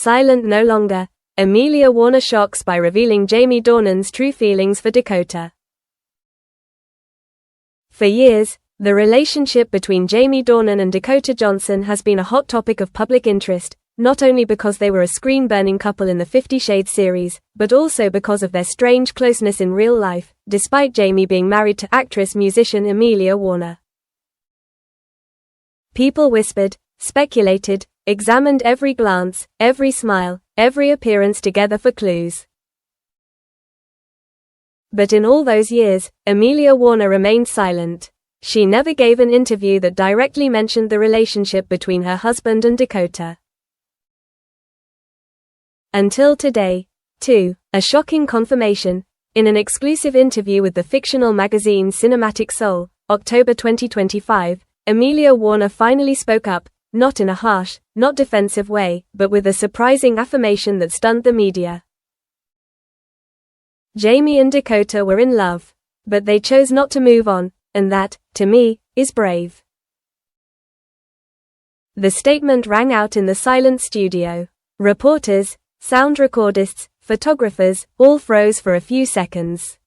Silent no longer, Amelia Warner shocks by revealing Jamie Dornan's true feelings for Dakota. For years, the relationship between Jamie Dornan and Dakota Johnson has been a hot topic of public interest, not only because they were a screen-burning couple in the 50 Shades series, but also because of their strange closeness in real life, despite Jamie being married to actress-musician Amelia Warner. People whispered, speculated, examined every glance, every smile, every appearance together for clues. But in all those years, Amelia Warner remained silent. She never gave an interview that directly mentioned the relationship between her husband and Dakota. Until today, too, a shocking confirmation. In an exclusive interview with the fictional magazine Cinematic Soul, October 2025, Amelia Warner finally spoke up, not in a harsh, not defensive way, but with a surprising affirmation that stunned the media. Jamie and Dakota were in love, but they chose not to move on, and that, to me, is brave. The statement rang out in the silent studio. Reporters, sound recordists, photographers, all froze for a few seconds.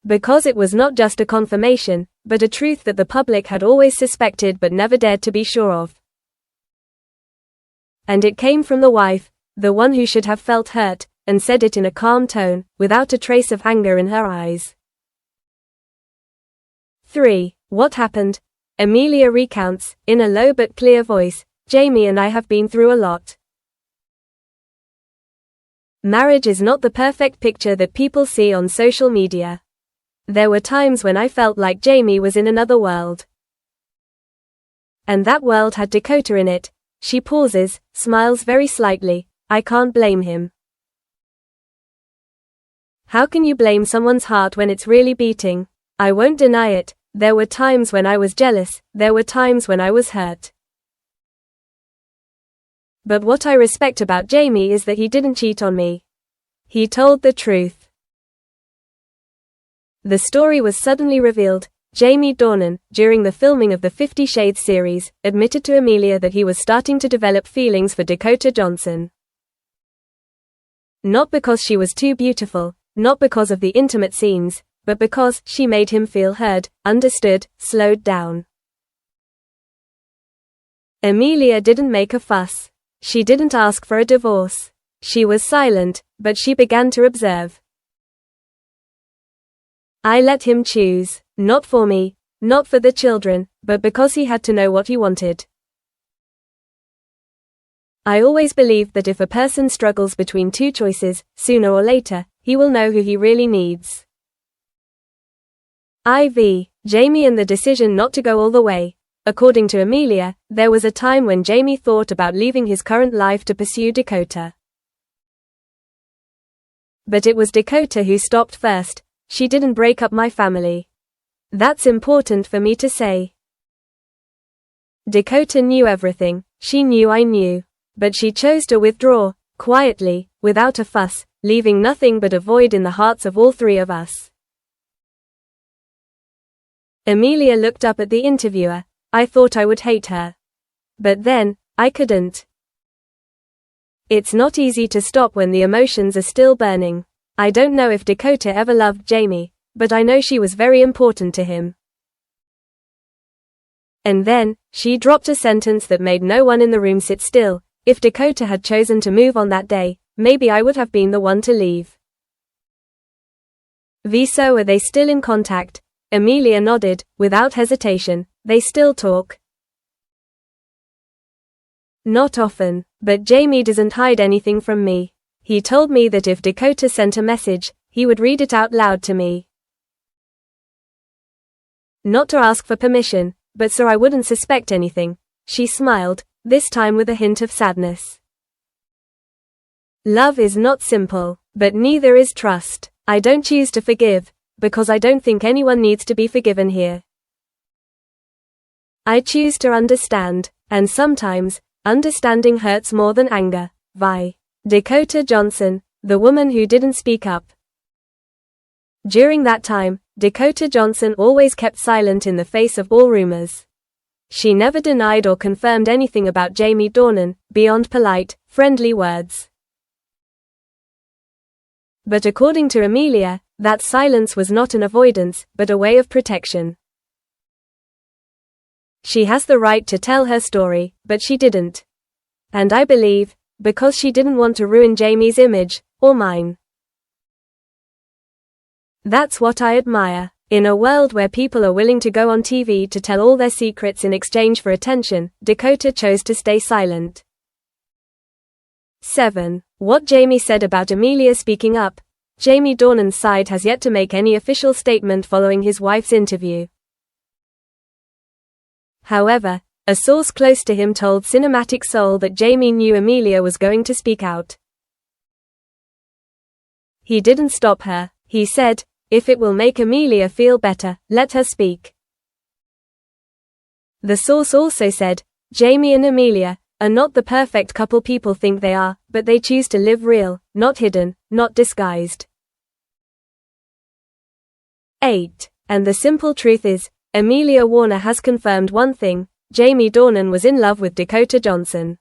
Because it was not just a confirmation, but a truth that the public had always suspected but never dared to be sure of. And it came from the wife, the one who should have felt hurt, and said it in a calm tone, without a trace of anger in her eyes. 3. What happened? Amelia recounts, in a low but clear voice, Jamie and I have been through a lot. Marriage is not the perfect picture that people see on social media. There were times when I felt like Jamie was in another world. And that world had Dakota in it. She pauses, smiles very slightly. I can't blame him. How can you blame someone's heart when it's really beating? I won't deny it. There were times when I was jealous, there were times when I was hurt. But what I respect about Jamie is that he didn't cheat on me. He told the truth. The story was suddenly revealed. Jamie Dornan, during the filming of the 50 Shades series, admitted to Amelia that he was starting to develop feelings for Dakota Johnson. Not because she was too beautiful, not because of the intimate scenes, but because she made him feel heard, understood, slowed down. Amelia didn't make a fuss. She didn't ask for a divorce. She was silent, but she began to observe. I let him choose, not for me, not for the children, but because he had to know what he wanted. I always believed that if a person struggles between two choices, sooner or later, he will know who he really needs. Jamie and the decision not to go all the way. According to Amelia, there was a time when Jamie thought about leaving his current life to pursue Dakota. But it was Dakota who stopped first. She didn't break up my family. That's important for me to say. Dakota knew everything. She knew I knew. But she chose to withdraw, quietly, without a fuss, leaving nothing but a void in the hearts of all three of us. Amelia looked up at the interviewer. I thought I would hate her. But then, I couldn't. It's not easy to stop when the emotions are still burning. I don't know if Dakota ever loved Jamie, but I know she was very important to him. And then, she dropped a sentence that made no one in the room sit still. If Dakota had chosen to move on that day, maybe I would have been the one to leave. So are they still in contact? Amelia nodded, without hesitation. They still talk. Not often, but Jamie doesn't hide anything from me. He told me that if Dakota sent a message, he would read it out loud to me. Not to ask for permission, but so I wouldn't suspect anything. She smiled, this time with a hint of sadness. Love is not simple, but neither is trust. I don't choose to forgive, because I don't think anyone needs to be forgiven here. I choose to understand, and sometimes, understanding hurts more than anger. Dakota Johnson, the woman who didn't speak up. During that time, Dakota Johnson always kept silent in the face of all rumors. She never denied or confirmed anything about Jamie Dornan, beyond polite, friendly words. But according to Amelia, that silence was not an avoidance, but a way of protection. She has the right to tell her story, but she didn't. And I believe, because she didn't want to ruin Jamie's image, or mine. That's what I admire. In a world where people are willing to go on TV to tell all their secrets in exchange for attention, Dakota chose to stay silent. 7. What Jamie said about Amelia speaking up. Jamie Dornan's side has yet to make any official statement following his wife's interview. However, a source close to him told Cinematic Soul that Jamie knew Amelia was going to speak out. He didn't stop her. He said, "If it will make Amelia feel better, let her speak." The source also said, Jamie and Amelia are not the perfect couple people think they are, but they choose to live real, not hidden, not disguised. 8. And the simple truth is, Amelia Warner has confirmed one thing: Jamie Dornan was in love with Dakota Johnson.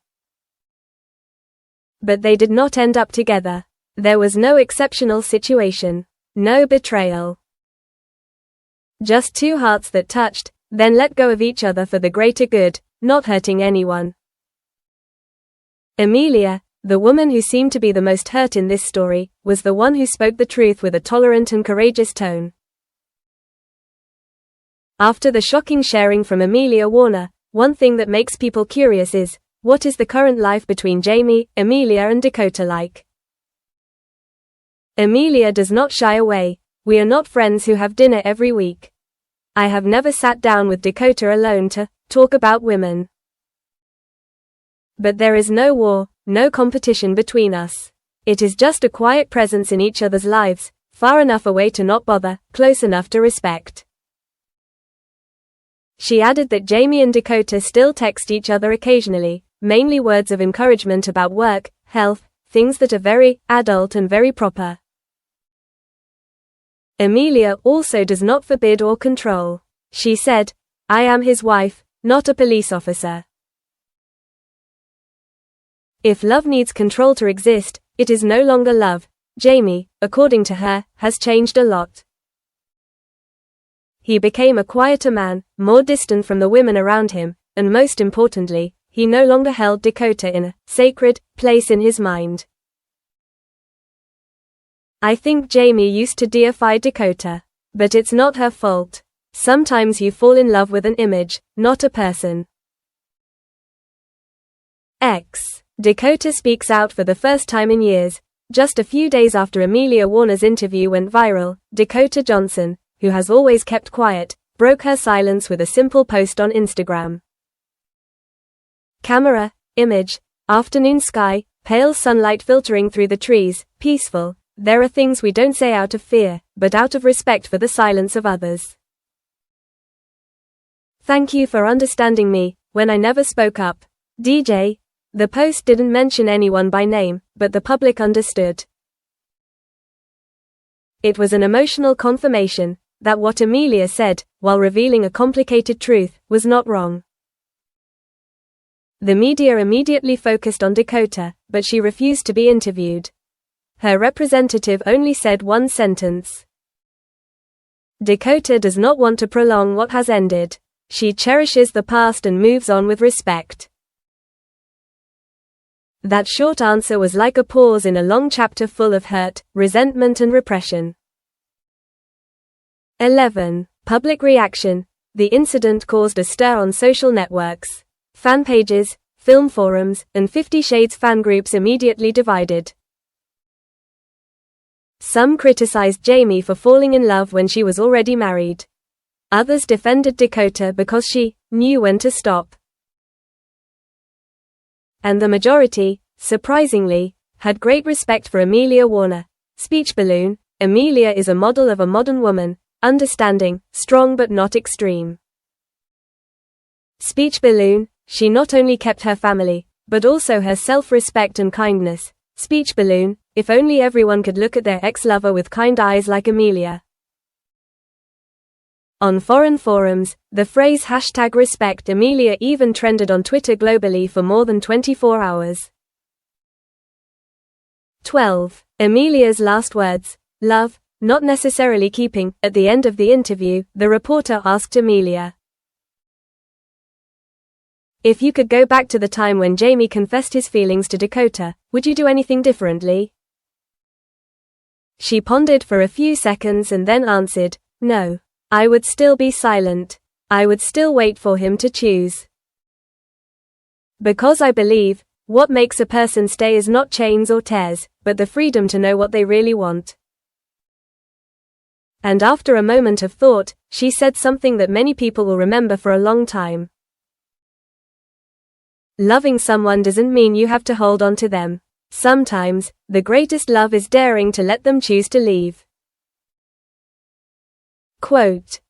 But they did not end up together. There was no exceptional situation. No betrayal. Just two hearts that touched, then let go of each other for the greater good, not hurting anyone. Amelia, the woman who seemed to be the most hurt in this story, was the one who spoke the truth with a tolerant and courageous tone. After the shocking sharing from Amelia Warner, one thing that makes people curious is, what is the current life between Jamie, Amelia and Dakota like? Amelia does not shy away. We are not friends who have dinner every week. I have never sat down with Dakota alone to talk about women. But there is no war, no competition between us. It is just a quiet presence in each other's lives, far enough away to not bother, close enough to respect. She added that Jamie and Dakota still text each other occasionally, mainly words of encouragement about work, health, things that are very adult and very proper. Amelia also does not forbid or control. She said, "I am his wife, not a police officer." If love needs control to exist, it is no longer love. Jamie, according to her, has changed a lot. He became a quieter man, more distant from the women around him, and most importantly, he no longer held Dakota in a sacred place in his mind. I think Jamie used to deify Dakota. But it's not her fault. Sometimes you fall in love with an image, not a person. Dakota speaks out for the first time in years. Just a few days after Amelia Warner's interview went viral, Dakota Johnson, who has always kept quiet, broke her silence with a simple post on Instagram. Camera, image, afternoon sky, pale sunlight filtering through the trees, peaceful. There are things we don't say out of fear, but out of respect for the silence of others. Thank you for understanding me, when I never spoke up. DJ. The post didn't mention anyone by name, but the public understood. It was an emotional confirmation that what Amelia said, while revealing a complicated truth, was not wrong. The media immediately focused on Dakota, but she refused to be interviewed. Her representative only said one sentence. Dakota does not want to prolong what has ended. She cherishes the past and moves on with respect. That short answer was like a pause in a long chapter full of hurt, resentment and repression. 11. Public reaction. The incident caused a stir on social networks. Fan pages, film forums, and 50 Shades fan groups immediately divided. Some criticized Jamie for falling in love when she was already married. Others defended Dakota because she knew when to stop. And the majority, surprisingly, had great respect for Amelia Warner. Speech balloon. Amelia is a model of a modern woman, understanding, strong but not extreme. Speech balloon. She not only kept her family, but also her self-respect and kindness. Speech balloon. If only everyone could look at their ex-lover with kind eyes like Amelia. On foreign forums, the phrase #RespectAmelia even trended on Twitter globally for more than 24 hours. 12. Amelia's last words. Love, not necessarily keeping. At the end of the interview, the reporter asked Amelia, "If you could go back to the time when Jamie confessed his feelings to Dakota, would you do anything differently?" She pondered for a few seconds and then answered, "No. I would still be silent. I would still wait for him to choose. Because I believe, what makes a person stay is not chains or tears, but the freedom to know what they really want." And after a moment of thought, she said something that many people will remember for a long time. Loving someone doesn't mean you have to hold on to them. Sometimes, the greatest love is daring to let them choose to leave. Quote,